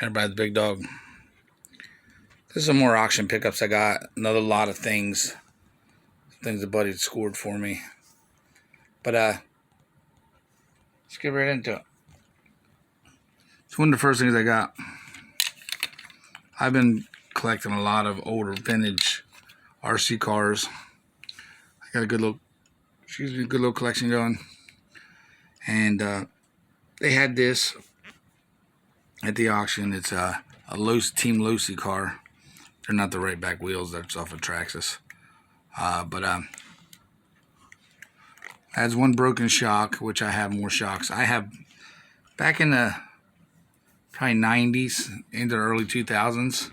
Everybody's the big dog. There's some more auction pickups I got. Another lot of things. Things the buddy scored for me. But let's get right into it. It's one of the first things I got. I've been collecting a lot of older vintage RC cars. I got a good little collection going. And they had this at the auction. It's a Team Lucy car. They're not the right back wheels. That's off of Traxxas. Has one broken shock, which I have more shocks. I have back in the probably 90s into the early 2000s.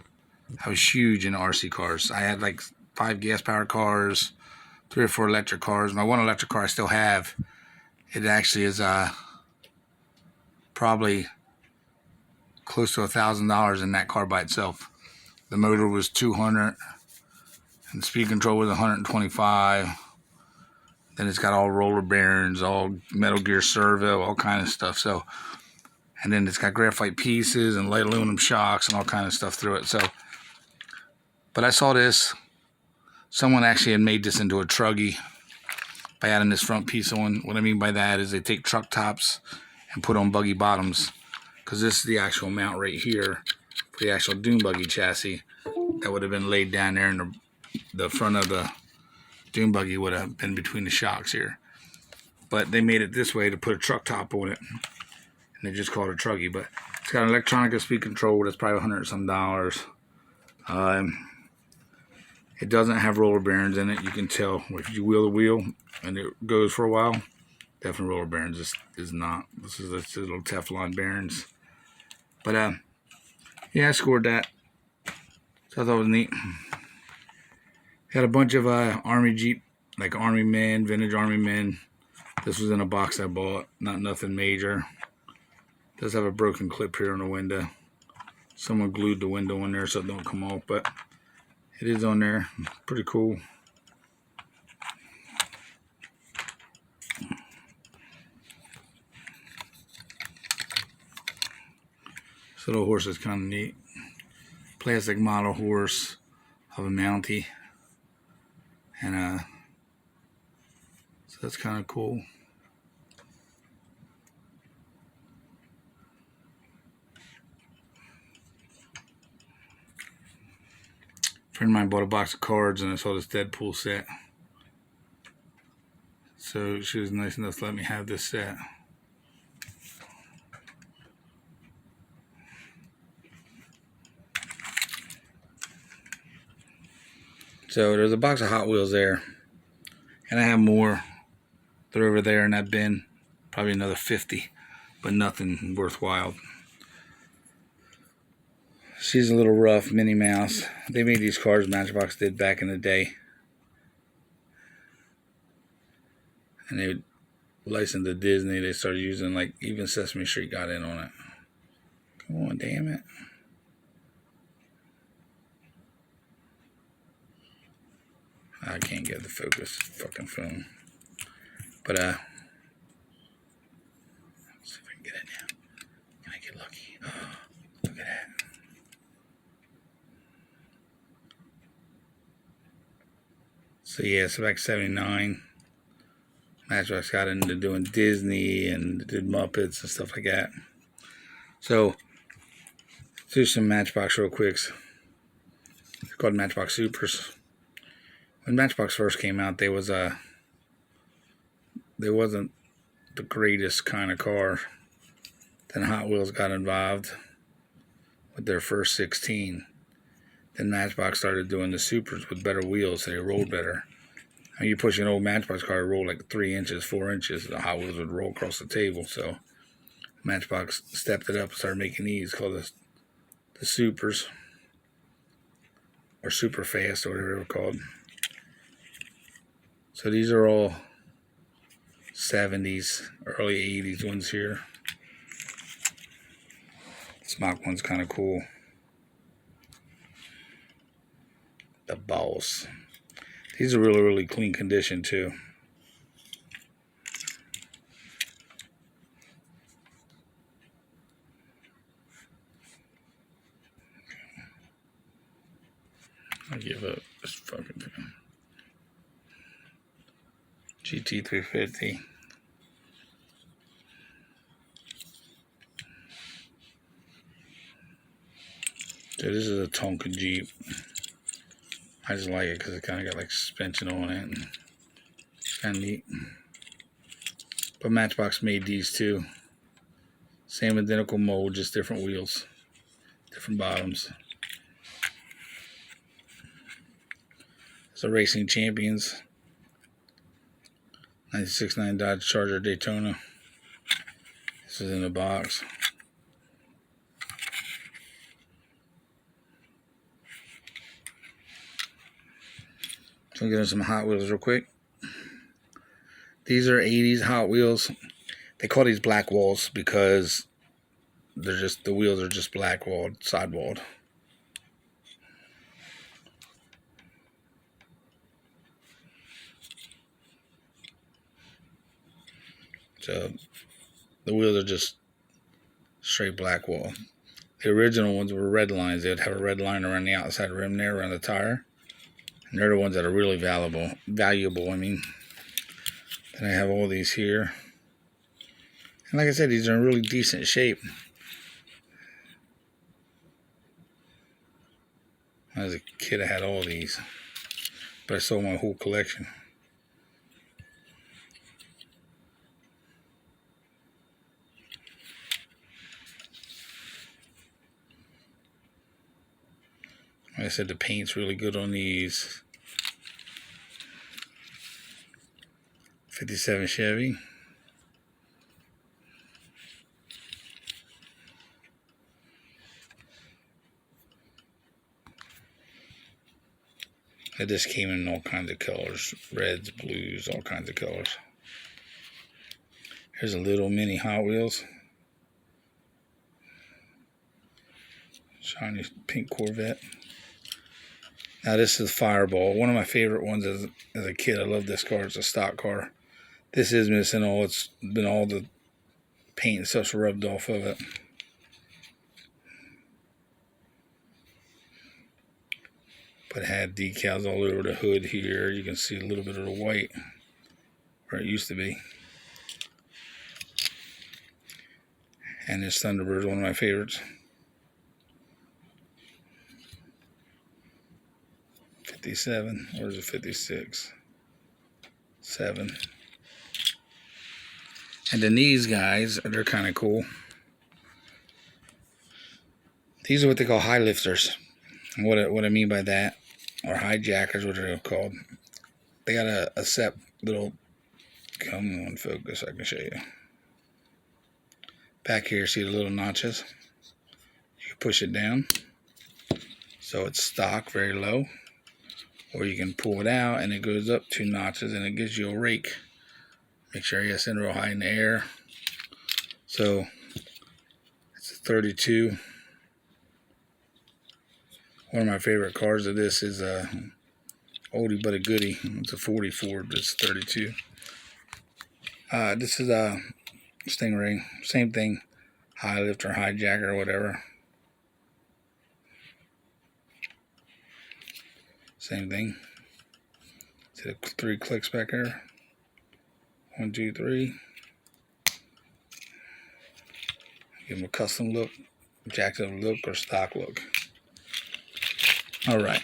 I was huge in RC cars. I had like 5 gas-powered cars, 3 or 4 electric cars. My one electric car I still have. It actually is probably close to $1,000 in that car by itself. The motor was 200, and the speed control was 125. Then it's got all roller bearings, all Metal Gear servo, all kind of stuff. So, and then it's got graphite pieces and light aluminum shocks and all kind of stuff through it. So, but I saw this. Someone actually had made this into a truggy by adding this front piece on. What I mean by that is they take truck tops and put on buggy bottoms, because this is the actual mount right here for the actual dune buggy chassis that would have been laid down there, and the front of the dune buggy would have been between the shocks here. But they made it this way to put a truck top on it, and they just call it a truggy. But it's got an electronic speed control that's probably $100 some. It doesn't have roller bearings in it. You can tell if you wheel the wheel and it goes for a while. Definitely roller bearings. This is not. This is just little Teflon bearings. But yeah, I scored that. So I thought it was neat. Had a bunch of Army Jeep, like Army Men, vintage Army Men. This was in a box I bought. Not nothing major. Does have a broken clip here on the window. Someone glued the window in there so it don't come off, but it is on there. Pretty cool. This little horse is kind of neat. Plastic model horse of a Mountie. And so that's kind of cool. A friend of mine bought a box of cards and I saw this Deadpool set. So she was nice enough to let me have this set. So there's a box of Hot Wheels there. And I have more. They're over there in that bin. Probably another 50. But nothing worthwhile. She's a little rough, Minnie Mouse. They made these cars, Matchbox did back in the day. And they licensed to Disney. They started using, like, even Sesame Street got in on it. Come on, damn it. I can't get the focus fucking phone. But let's see if I can get it now. Can I get lucky? Oh, look at that. So yeah, so back 79, Matchbox got into doing Disney and did Muppets and stuff like that. So let's do some Matchbox real quick. It's called Matchbox Supers. When Matchbox first came out, they wasn't the greatest kind of car. Then Hot Wheels got involved with their first 16. Then Matchbox started doing the Supers with better wheels, so they rolled better. I mean, you push an old Matchbox car, it rolled like 3 inches, 4 inches. The Hot Wheels would roll across the table. So Matchbox stepped it up and started making these called the Supers, or Super Fast, or whatever they were called. So these are all 70s, early 80s ones here. This mock one's kind of cool. The Boss. These are really, really clean condition too. I give up this fucking thing. GT350. So this is a Tonka Jeep. I just like it because it kind of got like suspension on it. And it's kind of neat. But Matchbox made these too. Same identical mold, just different wheels, different bottoms. It's a Racing Champions 96.9 Dodge Charger Daytona. This is in the box. So I'm getting some Hot Wheels real quick. These are 80s Hot Wheels. They call these black walls because they're just, the wheels are just black walled, sidewalled. So the wheels are just straight black wall. The original ones were red lines. They would have a red line around the outside rim there, around the tire. And they're the ones that are really valuable. I mean, and I have all these here. And like I said, these are in really decent shape. As a kid, I had all these, but I sold my whole collection. Like I said, the paint's really good on these. 57 Chevy. It just came in all kinds of colors. Reds, blues, all kinds of colors. Here's a little mini Hot Wheels. Shiny pink Corvette. Now this is Fireball. One of my favorite ones as a kid. I love this car. It's a stock car. This is missing all. It's been all the paint and stuff's rubbed off of it. But it had decals all over the hood here. You can see a little bit of the white where it used to be. And this Thunderbird is one of my favorites. 57, or is it 56? 7. And then these guys, they're kind of cool. These are what they call high lifters. And what I mean by that, or hijackers, what they're called. They got a set little, come on, focus, I can show you. Back here, see the little notches? You can push it down. So it's stock, very low. Or you can pull it out and it goes up 2 notches and it gives you a rake. Make sure you send real high in the air. So it's a 32. One of my favorite cars of this is a oldie but a goodie. It's a 40 Ford, but it's 32. This is a Stingray. Same thing. High lifter, hijacker, whatever. Same thing. See the 3 clicks back there? 1, 2, 3. Give them a custom look, jacked up look, or stock look. Alright.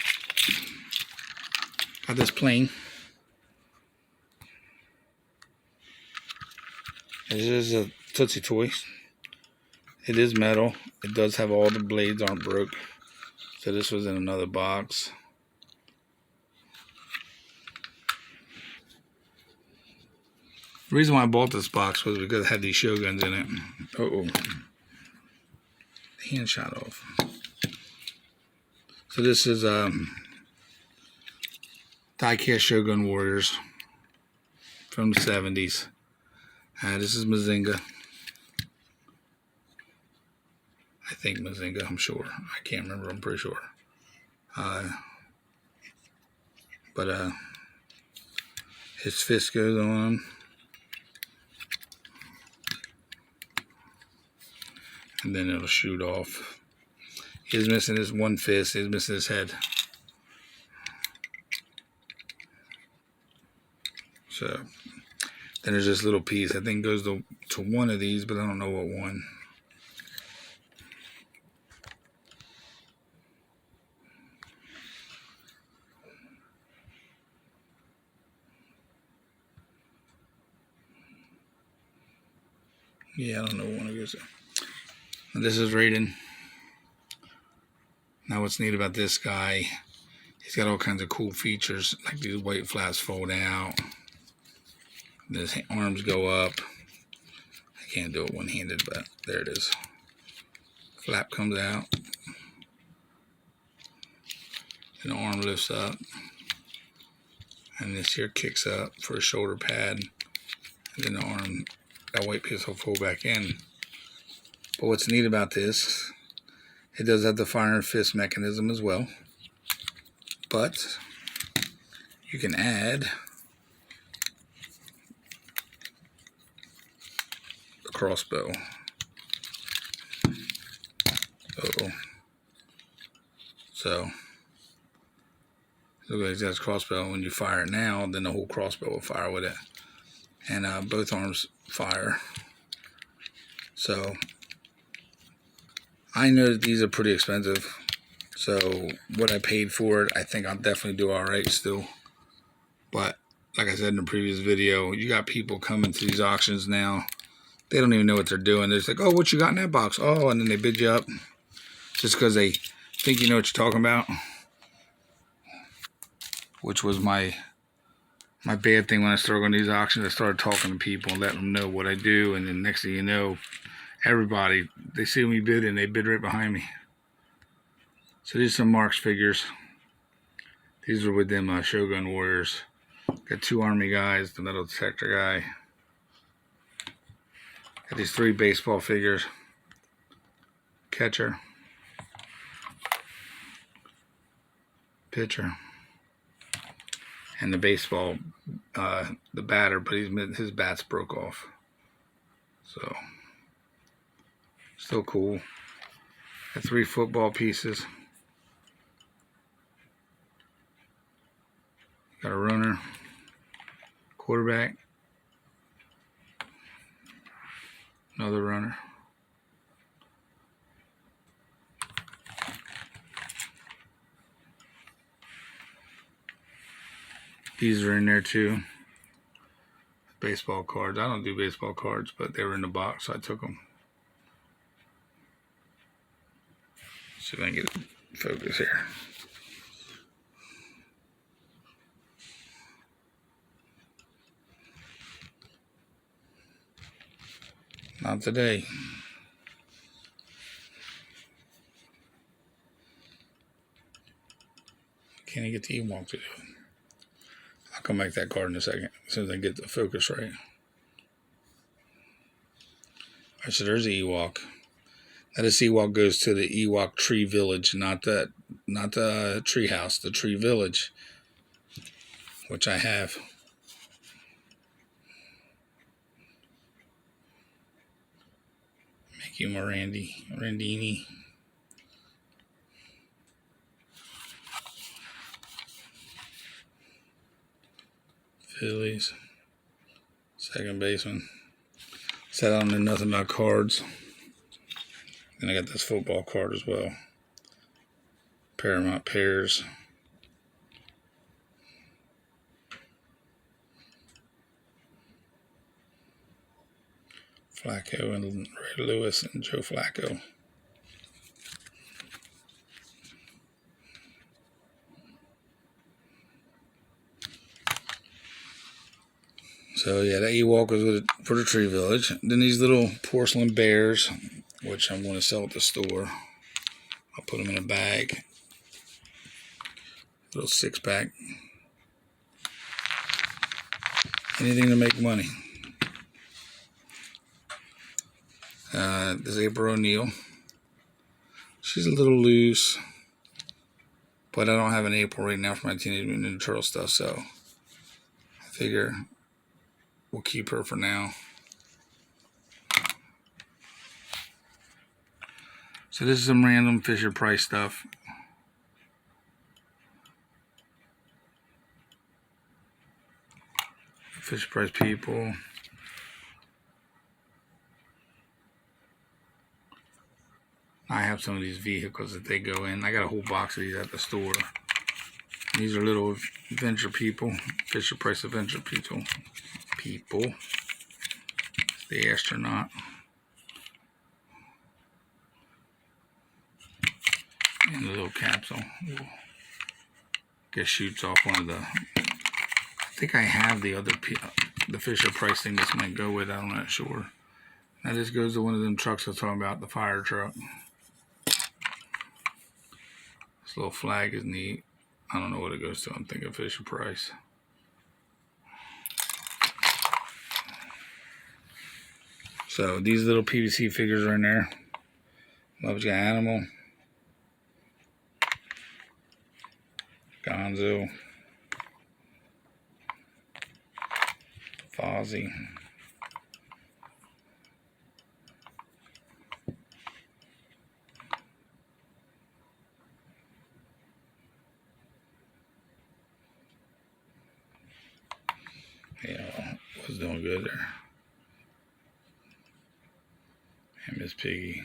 Got this plane. This is a Tootsie Toy. It is metal. It does have all the blades aren't broke. So this was in another box. The reason why I bought this box was because it had these Shoguns in it. Uh-oh. The hand shot off. So this is die-cast Shogun Warriors from the 70s. This is Mazinga. I think Mazinga, I'm sure. I can't remember, I'm pretty sure. But his fist goes on. And then it'll shoot off. He's missing his one fist. He's missing his head. So then there's this little piece. I think goes to one of these, but I don't know what one. Yeah, I don't know what one it goes to. And this is rated. Now what's neat about this guy, he's got all kinds of cool features, like these white flaps fold out. His arms go up. I can't do it one-handed, but there it is. Flap comes out. And the arm lifts up. And this here kicks up for a shoulder pad. And then the arm, that white piece will fold back in. But what's neat about this, it does have the fire and fist mechanism as well. But you can add a crossbow. So look like that's crossbow. When you fire it now, then the whole crossbow will fire with it. And both arms fire. So I know that these are pretty expensive. So what I paid for it, I think I'll definitely do alright still. But like I said in the previous video, you got people coming to these auctions now. They don't even know what they're doing. They're just like, oh, what you got in that box? Oh, and then they bid you up just because they think you know what you're talking about. Which was my bad thing when I started going to these auctions. I started talking to people and letting them know what I do. And then next thing you know, everybody, they see me bid and they bid right behind me. So these are some Marks figures. These are with them Shogun warriors. Got 2 army guys, the metal detector guy. Got these 3 baseball figures. Catcher. Pitcher. And the baseball, the batter, but his bat's broke off. So, still cool. Got 3 football pieces. Got a runner, quarterback, another runner. These are in there too. Baseball cards. I don't do baseball cards, but they were in the box, so I took them. See if I can get focus here. Not today. Can't even get the Ewok to do it. I'll come back to that card in a second, as soon as I get the focus right. Alright, so there's the Ewok. Now this Ewok goes to the Ewok Tree Village, not the tree house, the Tree Village, which I have. Mickey Randini. Phillies. Second baseman. Said I don't know nothing about cards. Then I got this football card as well. Paramount Pairs. Flacco and Ray Lewis and Joe Flacco. So yeah, that Ewok was for the Tree Village. Then these little porcelain bears, which I'm going to sell at the store. I'll put them in a bag. Little 6-pack. Anything to make money. This is April O'Neil. She's a little loose, but I don't have an April right now for my Teenage Mutant Ninja Turtle stuff, so I figure we'll keep her for now. So this is some random Fisher Price stuff. Fisher Price people. I have some of these vehicles that they go in. I got a whole box of these at the store. These are little adventure people. Fisher Price adventure people. The astronaut. And the little capsule. Guess shoots off one of the... I think I have the other... the Fisher Price thing this might go with. I'm not sure. Now this goes to one of them trucks I was talking about. The fire truck. This little flag is neat. I don't know what it goes to. I'm thinking Fisher Price. So these little PVC figures are in there. Love's got Animal. Gonzo. Fozzie. Yeah, was doing good there. And Miss Piggy.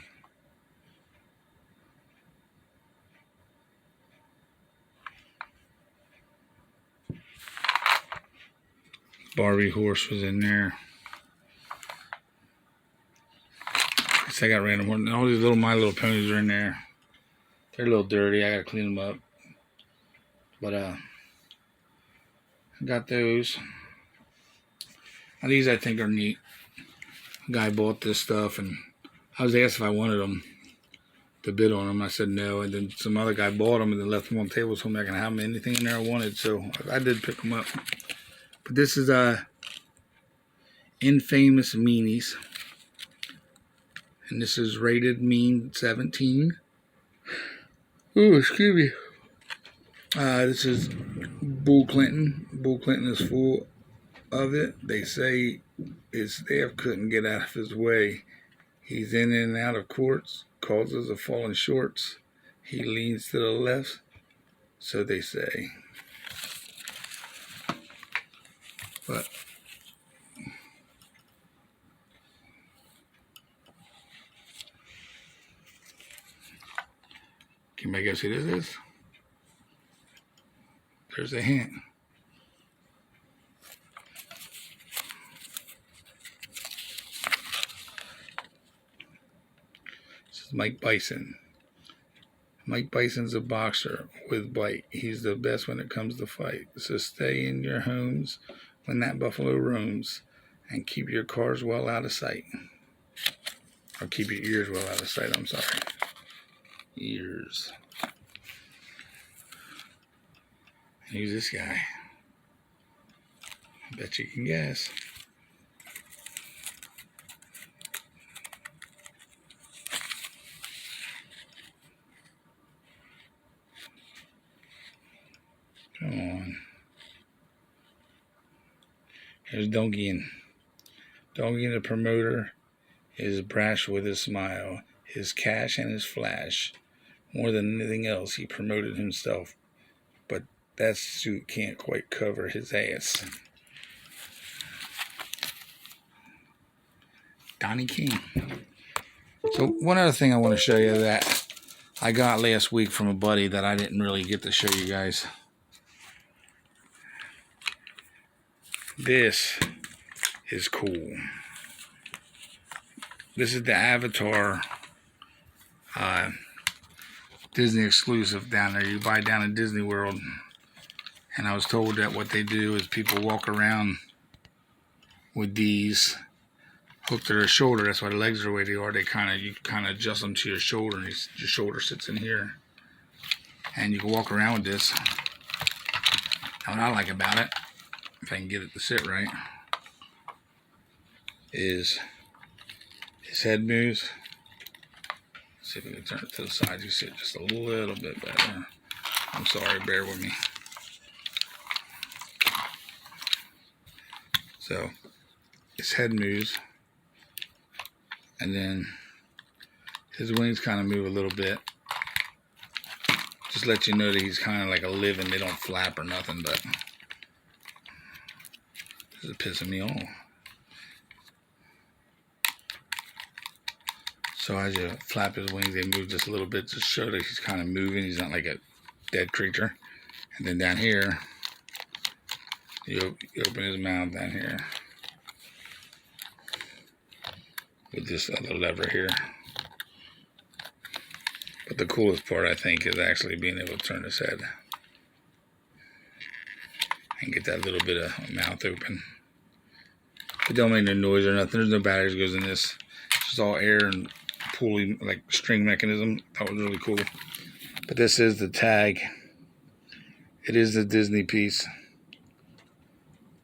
Barbie horse was in there. I got random ones. All these little My Little Ponies are in there. They're a little dirty. I gotta clean them up. But I got those. Now these I think are neat. A guy bought this stuff, and I was asked if I wanted them to bid on them. I said no, and then some other guy bought them and then left them on the table, so I can have anything in there I wanted. So I did pick them up. But this is Infamous Meanies, and this is rated mean 17. Oh, excuse me. This is Bull Clinton. Bull Clinton is full of it. They say his staff couldn't get out of his way. He's in and out of courts, causes of falling shorts. He leans to the left, so they say. But can you guess who this is? There's a hint. This is Mike Bison. Mike Bison's a boxer with bite. He's the best when it comes to fight. So stay in your homes when that buffalo roams, and keep your cars well out of sight. Or keep your ears well out of sight, I'm sorry. Ears. Who's this guy? I bet you can guess. Come on. Here's Dongian. Dongian, the promoter, is brash with his smile, his cash and his flash. More than anything else, he promoted himself, but that suit can't quite cover his ass. Donnie King. So one other thing I want to show you that I got last week from a buddy that I didn't really get to show you guys. This is cool. This is the Avatar Disney exclusive down there. You buy down in Disney World. And I was told that what they do is people walk around with these hooked to their shoulder. That's why the legs are the way they are. You kind of adjust them to your shoulder, and your shoulder sits in here. And you can walk around with this. Now what I like about it, if I can get it to sit right, is his head moves. Let's see if we can turn it to the side. You see it just a little bit better. I'm sorry, bear with me. So his head moves, and then his wings kind of move a little bit. Just let you know that he's kind of like a living. They don't flap or nothing, but This is pissing me off. So as you flap his wings, they move just a little bit to show that he's kind of moving. He's not like a dead creature. And then down here, you open his mouth down here with this other lever here. But the coolest part, I think, is actually being able to turn his head and get that little bit of mouth open. It don't make no noise or nothing. There's no batteries goes in this. It's just all air and pulley, like string mechanism. That was really cool. But this is the tag. It is the Disney piece.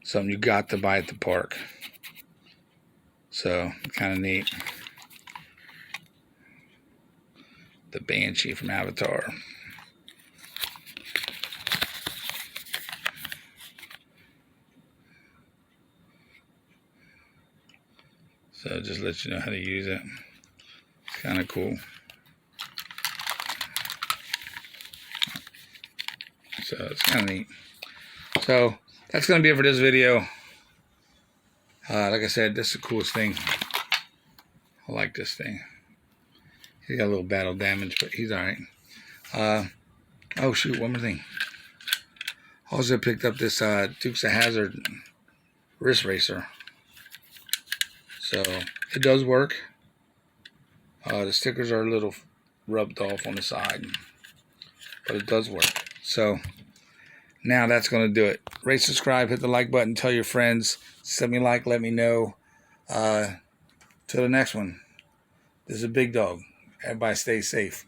Something you got to buy at the park. So, kind of neat. The Banshee from Avatar. So just let you know how to use it. It's kind of cool. So it's kind of neat. So that's going to be it for this video. Like I said, this is the coolest thing. I like this thing. He got a little battle damage, but he's alright. Oh shoot, one more thing. Also picked up this Dukes of Hazzard wrist racer. So it does work. The stickers are a little rubbed off on the side, but it does work. So now that's going to do it. Rate, subscribe, hit the like button, tell your friends, send me a like, let me know. Till the next one. This is a big dog. Everybody stay safe.